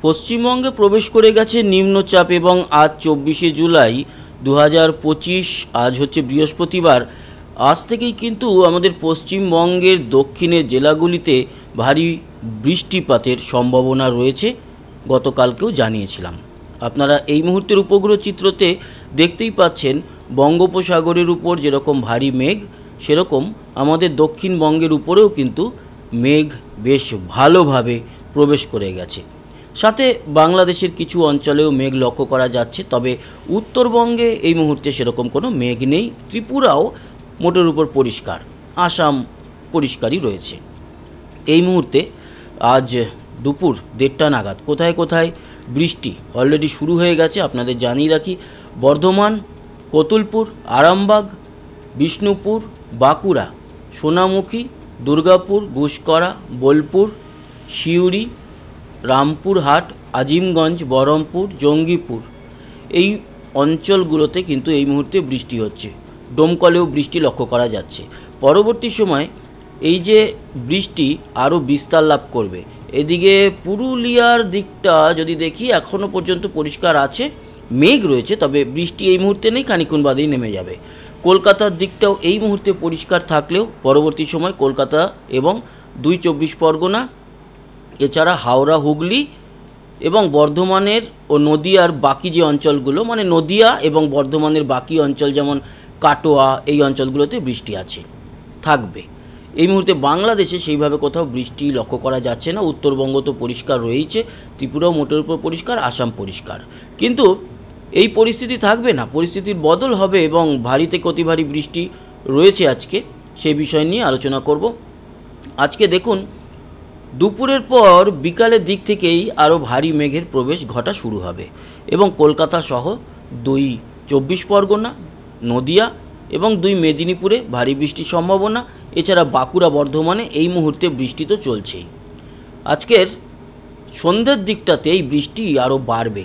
পশ্চিমবঙ্গে প্রবেশ করে গেছে নিম্নচাপ এবং আজ 24শে জুলাই 2025, আজ হচ্ছে বৃহস্পতিবার। আজ থেকেই কিন্তু আমাদের পশ্চিমবঙ্গের দক্ষিণের জেলাগুলিতে ভারী বৃষ্টিপাতের সম্ভাবনা রয়েছে, গতকালকেও জানিয়েছিলাম। আপনারা এই মুহূর্তের উপগ্রহ চিত্রতে দেখতেই পাচ্ছেন বঙ্গোপসাগরের উপর যেরকম ভারী মেঘ, সেরকম আমাদের দক্ষিণবঙ্গের উপরেও কিন্তু মেঘ বেশ ভালোভাবে প্রবেশ করে গেছে। সাথে বাংলাদেশের কিছু অঞ্চলেও মেঘ লক্ষ্য করা যাচ্ছে, তবে উত্তরবঙ্গে এই মুহূর্তে সেরকম কোনো মেঘ নেই। ত্রিপুরাও মোটের উপর পরিষ্কার, আসাম পরিষ্কারই রয়েছে। এই মুহূর্তে আজ দুপুর 1:30 নাগাদ কোথায় কোথায় বৃষ্টি অলরেডি শুরু হয়ে গেছে আপনাদের জানিয়ে রাখি। বর্ধমান, কতুলপুর, আরামবাগ, বিষ্ণুপুর, বাঁকুড়া, সোনামুখী, দুর্গাপুর, গুসকরা, বোলপুর, সিউড়ি, রামপুরহাট, আজিমগঞ্জ, বহরমপুর, জঙ্গিপুর, এই অঞ্চলগুলোতে কিন্তু এই মুহূর্তে বৃষ্টি হচ্ছে। ডোমকলেও বৃষ্টি লক্ষ্য করা যাচ্ছে। পরবর্তী সময় এই যে বৃষ্টি আরও বিস্তার লাভ করবে। এদিকে পুরুলিয়ার দিকটা যদি দেখি, এখনও পর্যন্ত পরিষ্কার আছে, মেঘ রয়েছে, তবে বৃষ্টি এই মুহূর্তে নেই, খানিকক্ষণ বাদেই নেমে যাবে। কলকাতার দিকটাও এই মুহূর্তে পরিষ্কার থাকলেও পরবর্তী সময় কলকাতা এবং 2 চব্বিশ পরগনা, এছাড়া হাওড়া, হুগলি এবং বর্ধমানের ও নদিয়ার বাকি যে অঞ্চলগুলো, মানে নদিয়া এবং বর্ধমানের বাকি অঞ্চল যেমন কাটোয়া, এই অঞ্চলগুলোতে বৃষ্টি আছে, থাকবে। এই মুহূর্তে বাংলাদেশে সেইভাবে কোথাও বৃষ্টি লক্ষ্য করা যাচ্ছে না। উত্তরবঙ্গ তো পরিষ্কার রয়েছে, ত্রিপুরাও মোটের উপর পরিষ্কার, আসাম পরিষ্কার। কিন্তু এই পরিস্থিতি থাকবে না, পরিস্থিতির বদল হবে এবং ভারী থেকে অতি ভারী বৃষ্টি রয়েছে আজকে, সেই বিষয় নিয়ে আলোচনা করব। আজকে দেখুন, দুপুরের পর বিকালের দিক থেকেই আরও ভারী মেঘের প্রবেশ ঘটা শুরু হবে এবং কলকাতা সহ 2 চব্বিশ পরগনা, নদিয়া এবং 2 মেদিনীপুরে ভারী বৃষ্টির সম্ভাবনা। এছাড়া বাঁকুড়া, বর্ধমানে এই মুহূর্তে বৃষ্টি তো চলছেই। আজকের সন্ধ্যের দিকটাতে এই বৃষ্টি আরও বাড়বে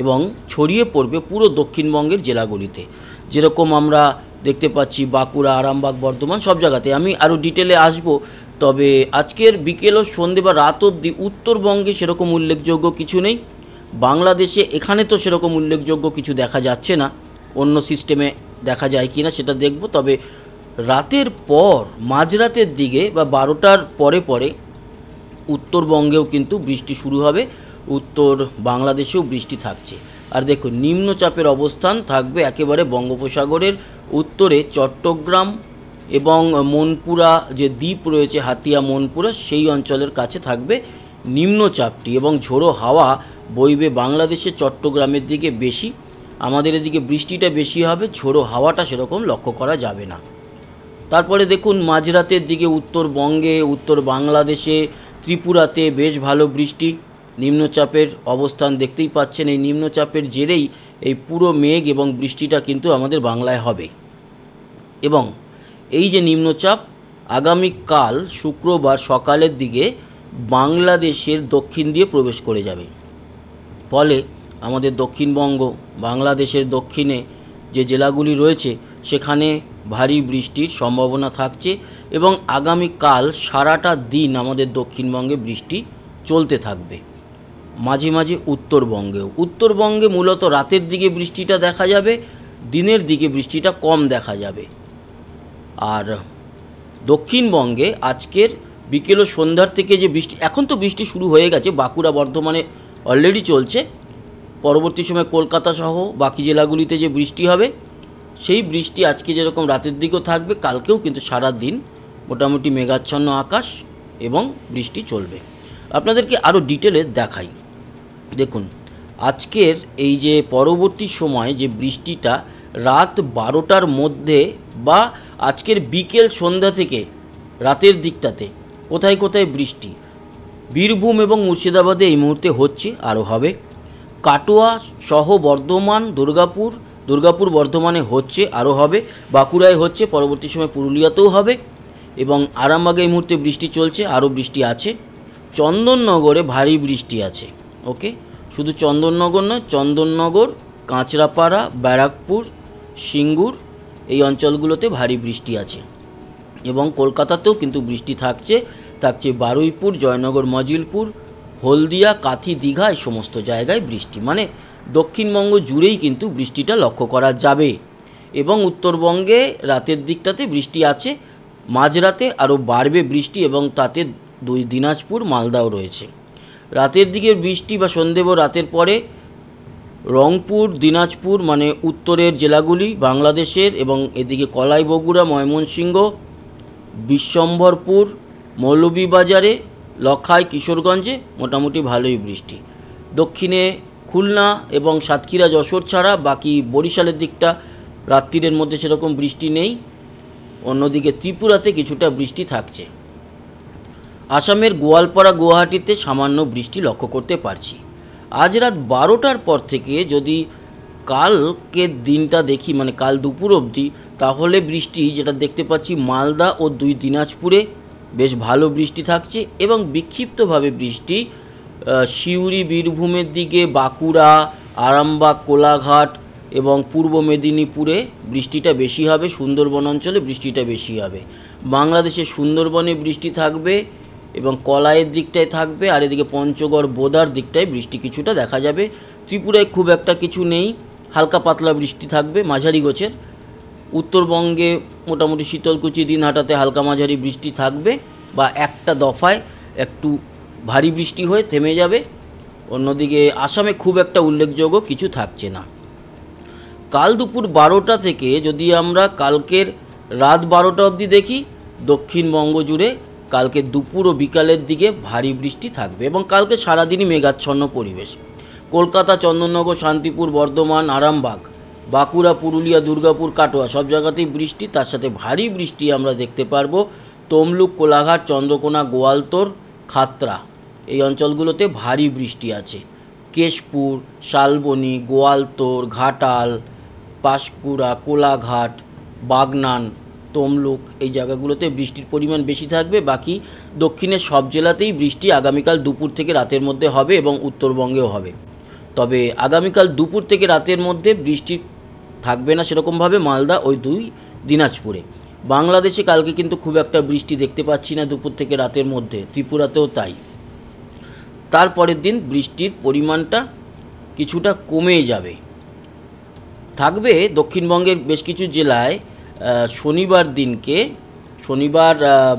এবং ছড়িয়ে পড়বে পুরো দক্ষিণবঙ্গের জেলাগুলিতে, যেরকম আমরা দেখতে পাচ্ছি বাঁকুড়া, আরামবাগ, বর্ধমান, সব জায়গাতে। আমি আরও ডিটেলে আসব, তবে আজকের বিকেল ও সন্ধ্যে বা রাত অবধি উত্তরবঙ্গে সেরকম উল্লেখযোগ্য কিছু নেই। বাংলাদেশে এখানে তো সেরকম উল্লেখযোগ্য কিছু দেখা যাচ্ছে না, অন্য সিস্টেমে দেখা যায় কি না সেটা দেখব। তবে রাতের পর মাঝরাতের দিকে বা 12টার পরে পরে উত্তরবঙ্গেও কিন্তু বৃষ্টি শুরু হবে, উত্তর বাংলাদেশেও বৃষ্টি থাকছে। আর দেখুন, নিম্নচাপের অবস্থান থাকবে একেবারে বঙ্গোপসাগরের উত্তরে চট্টগ্রাম এবং মনপুরা যে দ্বীপ রয়েছে, হাতিয়া, মনপুরা, সেই অঞ্চলের কাছে থাকবে নিম্নচাপটি এবং ঝোড়ো হাওয়া বইবে বাংলাদেশের চট্টগ্রামের দিকে বেশি। আমাদের এদিকে বৃষ্টিটা বেশি হবে, ঝোড়ো হাওয়াটা সেরকম লক্ষ্য করা যাবে না। তারপরে দেখুন, মাঝরাতের দিকে উত্তরবঙ্গে, উত্তর বাংলাদেশে, ত্রিপুরাতে বেশ ভালো বৃষ্টি। নিম্নচাপের অবস্থান দেখতেই পাচ্ছেন, এই নিম্নচাপের জেরেই এই পুরো মেঘ এবং বৃষ্টিটা কিন্তু আমাদের বাংলায় হবে। এবং এই যে নিম্নচাপ আগামীকাল শুক্রবার সকালের দিকে বাংলাদেশের দক্ষিণ দিয়ে প্রবেশ করে যাবে। ফলে আমাদের দক্ষিণবঙ্গ, বাংলাদেশের দক্ষিণে যে জেলাগুলি রয়েছে সেখানে ভারী বৃষ্টির সম্ভাবনা থাকছে এবং আগামীকাল সারাটা দিন আমাদের দক্ষিণবঙ্গে বৃষ্টি চলতে থাকবে। মাঝে মাঝে উত্তরবঙ্গে মূলত রাতের দিকে বৃষ্টিটা দেখা যাবে, দিনের দিকে বৃষ্টিটা কম দেখা যাবে। আর দক্ষিণবঙ্গে আজকের বিকেল ও সন্ধ্যার থেকে যে বৃষ্টি, এখন তো বৃষ্টি শুরু হয়ে গেছে, বাঁকুড়া, বর্ধমানে অলরেডি চলছে। পরবর্তী সময় কলকাতা সহ বাকি জেলাগুলিতে যে বৃষ্টি হবে, সেই বৃষ্টি আজকে যেরকম রাতের দিকেও থাকবে, কালকেও কিন্তু সারা দিন মোটামুটি মেঘাচ্ছন্ন আকাশ এবং বৃষ্টি চলবে। আপনাদেরকে আরও ডিটেলে দেখাই। দেখুন, আজকের এই যে পরবর্তী সময় যে বৃষ্টিটা রাত 12টার মধ্যে বা আজকের বিকেল সন্ধ্যা থেকে রাতের দিকটাতে কোথায় কোথায় বৃষ্টি, বীরভূম এবং মুর্শিদাবাদে এই মুহূর্তে হচ্ছে, আরও হবে। কাটোয়া সহ বর্ধমান, দুর্গাপুর বর্ধমানে হচ্ছে, আরও হবে। বাঁকুড়ায় হচ্ছে, পরবর্তী সময় পুরুলিয়াতেও হবে এবং আরামবাগে এই মুহূর্তে বৃষ্টি চলছে, আরও বৃষ্টি আছে। চন্দননগরে ভারী বৃষ্টি আছে। ওকে, শুধু চন্দননগর নয়, চন্দননগর, কাঁচরাপাড়া, ব্যারাকপুর, সিঙ্গুর, এই অঞ্চলগুলোতে ভারী বৃষ্টি আছে এবং কলকাতাতেও কিন্তু বৃষ্টি থাকছে। বারুইপুর, জয়নগর, মজিলপুর, হলদিয়া, কাথি, দীঘা এই সমস্ত জায়গায় বৃষ্টি, মানে দক্ষিণবঙ্গ জুড়েই কিন্তু বৃষ্টিটা লক্ষ্য করা যাবে। এবং উত্তরবঙ্গে রাতের দিকটাতে বৃষ্টি আছে, মাঝরাতে আরও বাড়বে বৃষ্টি, এবং তাতে দিনাজপুর, মালদাও রয়েছে। রাতের দিকের বৃষ্টি বা সন্ধে বা রাতের পরে রংপুর, দিনাজপুর মানে উত্তরের জেলাগুলি বাংলাদেশের, এবং এদিকে কলাই, বগুড়া, ময়মনসিংহ, বিশ্বম্ভরপুর, মৌলভীবাজারে, লখাই, কিশোরগঞ্জে মোটামুটি ভালোই বৃষ্টি। দক্ষিণে খুলনা এবং সাতক্ষীরা, যশোর ছাড়া বাকি বরিশালের দিকটা রাত্রিরের মধ্যে সেরকম বৃষ্টি নেই। অন্যদিকে ত্রিপুরাতে কিছুটা বৃষ্টি থাকছে। আসামের গোয়ালপাড়া, গুয়াহাটিতে সামান্য বৃষ্টি লক্ষ্য করতে পারছি। আজ রাত 12টার পর থেকে যদি কালকের দিনটা দেখি, মানে কাল দুপুর অবধি, তাহলে বৃষ্টি যেটা দেখতে পাচ্ছি মালদা ও 2 দিনাজপুরে বেশ ভালো বৃষ্টি থাকছে, এবং বিক্ষিপ্তভাবে বৃষ্টি সিউড়ি, বীরভূমের দিকে, বাঁকুড়া, আরামবাগ, কোলাঘাট এবং পূর্ব মেদিনীপুরে বৃষ্টিটা বেশি হবে। সুন্দরবন অঞ্চলে বৃষ্টিটা বেশি হবে। বাংলাদেশের সুন্দরবনে বৃষ্টি থাকবে এবং কলাইয়ের দিকটায় থাকবে, আর এদিকে পঞ্চগড়, বোদার দিকটায় বৃষ্টি কিছুটা দেখা যাবে। ত্রিপুরায় খুব একটা কিছু নেই, হালকা পাতলা বৃষ্টি থাকবে মাঝারি গোছের। উত্তরবঙ্গে মোটামুটি শীতলকুচি, দিনহাটাতে হালকা মাঝারি বৃষ্টি থাকবে, বা একটা দফায় একটু ভারী বৃষ্টি হয়ে থেমে যাবে। অন্যদিকে আসামে খুব একটা উল্লেখযোগ্য কিছু থাকছে না। কাল দুপুর 12টা থেকে যদি আমরা কালকের রাত 12টা অবধি দেখি, দক্ষিণবঙ্গ জুড়ে কালকে দুপুর ও বিকালের দিকে ভারী বৃষ্টি থাকবে, এবং কালকে সারাদিনই মেঘাচ্ছন্ন পরিবেশ। কলকাতা, চন্দননগর, শান্তিপুর, বর্ধমান, আরামবাগ, বাঁকুড়া, পুরুলিয়া, দুর্গাপুর, কাটোয়া সব জায়গাতেই বৃষ্টি, তার সাথে ভারী বৃষ্টি আমরা দেখতে পারবো তমলুক, কোলাঘাট, চন্দ্রকোনা, গোয়ালতোর, খাতড়া এই অঞ্চলগুলোতে ভারী বৃষ্টি আছে। কেশপুর, শালবনী, গোয়ালতোর, ঘাটাল, পাঁশকুড়া, কোলাঘাট, বাগনান, তমলুক এই জায়গাগুলোতে বৃষ্টির পরিমাণ বেশি থাকবে। বাকি দক্ষিণের সব জেলাতেই বৃষ্টি আগামীকাল দুপুর থেকে রাতের মধ্যে হবে, এবং উত্তরবঙ্গেও হবে। তবে আগামীকাল দুপুর থেকে রাতের মধ্যে বৃষ্টি থাকবে না সেরকমভাবে মালদা ওই 2 দিনাজপুরে। বাংলাদেশে কালকে কিন্তু খুব একটা বৃষ্টি দেখতে পাচ্ছি না দুপুর থেকে রাতের মধ্যে, ত্রিপুরাতেও তাই। তারপরের দিন বৃষ্টির পরিমাণটা কিছুটা কমে যাবে। থাকবে দক্ষিণবঙ্গের বেশ কিছু জেলায় শনিবার দিনকে, শনিবার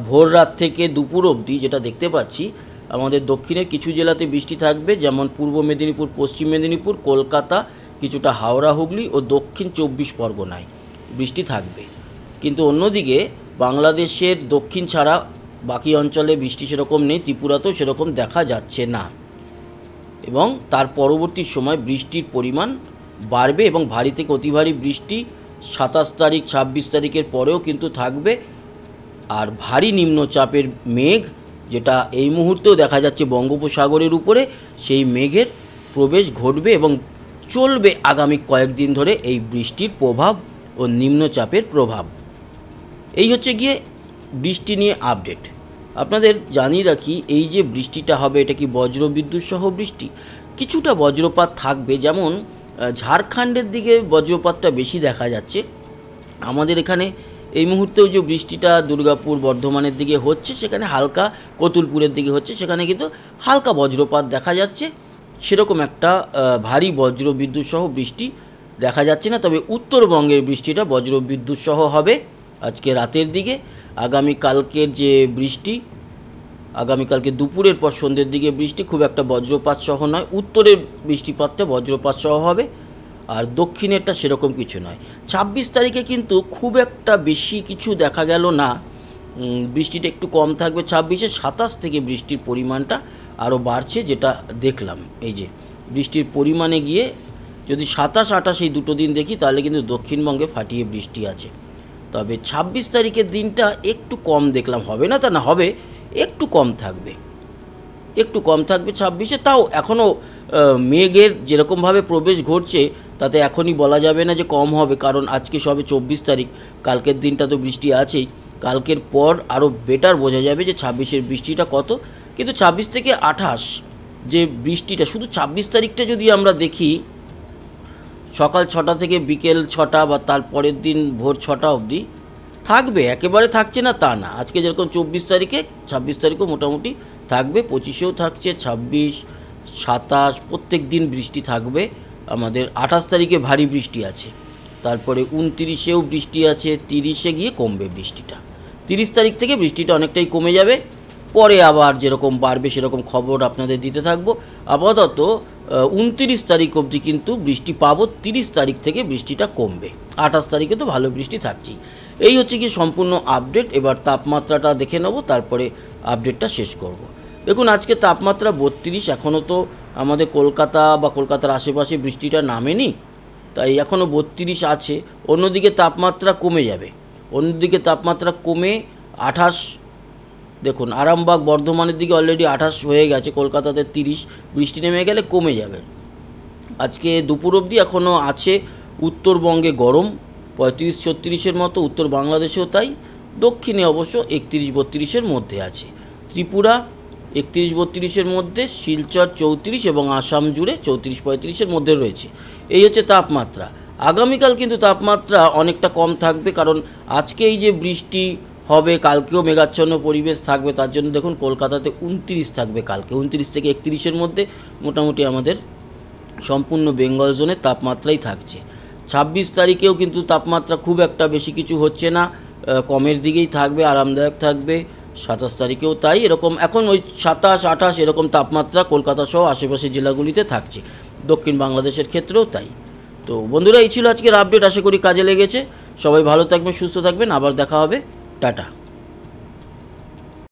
ভোর রাত থেকে দুপুর অবধি যেটা দেখতে পাচ্ছি, আমাদের দক্ষিণের কিছু জেলাতে বৃষ্টি থাকবে, যেমন পূর্ব মেদিনীপুর, পশ্চিম মেদিনীপুর, কলকাতা, কিছুটা হাওড়া, হুগলি ও দক্ষিণ 24 পরগনায় বৃষ্টি থাকবে। কিন্তু অন্যদিকে বাংলাদেশের দক্ষিণ ছাড়া বাকি অঞ্চলে বৃষ্টি সেরকম নেই, ত্রিপুরাতেও সেরকম দেখা যাচ্ছে না। এবং তার পরবর্তী সময় বৃষ্টির পরিমাণ বাড়বে, এবং ভারী থেকে অতি ভারী বৃষ্টি 27 তারিখ, 26 তারিখের পরেও কিন্তু থাকবে। আর ভারী নিম্নচাপের মেঘ, যেটা এই মুহূর্তেও দেখা যাচ্ছে বঙ্গোপসাগরের উপরে, সেই মেঘের প্রবেশ ঘটবে এবং চলবে আগামী কয়েকদিন ধরে এই বৃষ্টির প্রভাব ও নিম্নচাপের প্রভাব। এই হচ্ছে গিয়ে বৃষ্টি নিয়ে আপডেট। আপনাদের জানিয়ে রাখি, এই যে বৃষ্টিটা হবে এটা কি বজ্রবিদ্যুৎ সহ বৃষ্টি? কিছুটা বজ্রপাত থাকবে, যেমন ঝাড়খণ্ডের দিকে বজ্রপাতটা বেশি দেখা যাচ্ছে। আমাদের এখানে এই মুহূর্তেও যে বৃষ্টিটা দুর্গাপুর, বর্ধমানের দিকে হচ্ছে, সেখানে হালকা, কতুলপুরের দিকে হচ্ছে, সেখানে কিন্তু হালকা বজ্রপাত দেখা যাচ্ছে। সেরকম একটা ভারী বজ্রবিদ্যুৎ সহ বৃষ্টি দেখা যাচ্ছে না। তবে উত্তরবঙ্গের বৃষ্টিটা বজ্রবিদ্যুৎ সহ হবে আজকে রাতের দিকে। আগামীকালকের যে বৃষ্টি, আগামীকালকে দুপুরের পর সন্ধ্যের দিকে বৃষ্টি খুব একটা বজ্রপাত সহ নয়। উত্তরের বৃষ্টিপাতটা বজ্রপাত সহ হবে, আর দক্ষিণেরটা সেরকম কিছু নয়। 26 তারিখে কিন্তু খুব একটা বেশি কিছু দেখা গেল না, বৃষ্টিটা একটু কম থাকবে 26-এ। 27 থেকে বৃষ্টির পরিমাণটা আরও বাড়ছে, যেটা দেখলাম। এই যে বৃষ্টির পরিমাণে গিয়ে যদি 27-28 এই দুটো দিন দেখি, তাহলে কিন্তু দক্ষিণবঙ্গে ফাটিয়ে বৃষ্টি আছে। তবে 26 তারিখের দিনটা একটু কম দেখলাম, হবে না তা না, হবে, একটু কম থাকবে, একটু কম থাকবে 26-এ। তাও এখনও মেঘের যেরকমভাবে প্রবেশ ঘটছে, তাতে এখনই বলা যাবে না যে কম হবে, কারণ আজকে সবে 24 তারিখ, কালকের দিনটা তো বৃষ্টি আছেই। কালকের পর আরও বেটার বোঝা যাবে যে 26-এর বৃষ্টিটা কত। কিন্তু 26 থেকে 28 যে বৃষ্টিটা, শুধু 26 তারিখটা যদি আমরা দেখি, সকাল 6টা থেকে বিকেল 6টা বা তারপরের দিন ভোর 6টা অবধি থাকবে, একেবারে থাকছে না তা না। আজকে যেরকম 24 তারিখে, 26 তারিখও মোটামুটি থাকবে, 25-এও থাকছে, 26, 27 প্রত্যেক দিন বৃষ্টি থাকবে। আমাদের 28 তারিখে ভারী বৃষ্টি আছে, তারপরে 29-এও বৃষ্টি আছে, 30-এ গিয়ে কমবে বৃষ্টিটা। 30 তারিখ থেকে বৃষ্টিটা অনেকটাই কমে যাবে, পরে আবার যেরকম বাড়বে সেরকম খবর আপনাদের দিতে থাকবো। আপাতত 29 তারিখ অবধি কিন্তু বৃষ্টি পাবো, 30 তারিখ থেকে বৃষ্টিটা কমবে, 28 তারিখে তো ভালো বৃষ্টি থাকছেই। এই হচ্ছে কি সম্পূর্ণ আপডেট। এবার তাপমাত্রাটা দেখে নেব, তারপরে আপডেটটা শেষ করব। দেখুন আজকে তাপমাত্রা 32, এখনও তো আমাদের কলকাতা বা কলকাতার আশেপাশে বৃষ্টিটা নামেনি, তাই এখনও 32 আছে। অন্যদিকে তাপমাত্রা কমে যাবে, অন্যদিকে তাপমাত্রা কমে 28, দেখুন আরামবাগ বর্ধমানের দিকে অলরেডি 28 হয়ে গেছে, কলকাতাতে 30, বৃষ্টি নেমে গেলে কমে যাবে। আজকে দুপুর অবধি এখনও আছে উত্তরবঙ্গে গরম, 35-36-এর মতো, উত্তর বাংলাদেশেও তাই, দক্ষিণে অবশ্য 31-32-এর মধ্যে আছে। ত্রিপুরা 31-32-এর মধ্যে, শিলচর 34 এবং আসাম জুড়ে 34-35-এর মধ্যে রয়েছে। এই হচ্ছে তাপমাত্রা। আগামীকাল কিন্তু তাপমাত্রা অনেকটা কম থাকবে, কারণ আজকে এই যে বৃষ্টি হবে, কালকেও মেঘাচ্ছন্ন পরিবেশ থাকবে, তার জন্য দেখুন কলকাতাতে 29 থাকবে কালকে, 29 থেকে 31-এর মধ্যে মোটামুটি আমাদের সম্পূর্ণ বেঙ্গল জোনের তাপমাত্রাই থাকছে। 26 তারিখেও কিন্তু তাপমাত্রা খুব একটা বেশি কিছু হচ্ছে না, কমের দিকেই থাকবে, আরামদায়ক থাকবে। 27 তারিখেও তাই, এরকম এখন ওই 27-28 এরকম তাপমাত্রা কলকাতা সহ আশেপাশের জেলাগুলিতে থাকছে, দক্ষিণ বাংলাদেশের ক্ষেত্রেও তাই। তো বন্ধুরা, এই ছিল আজকের আপডেট, আশা করি কাজে লেগেছে। সবাই ভালো থাকবেন, সুস্থ থাকবেন, আবার দেখা হবে, টাটা।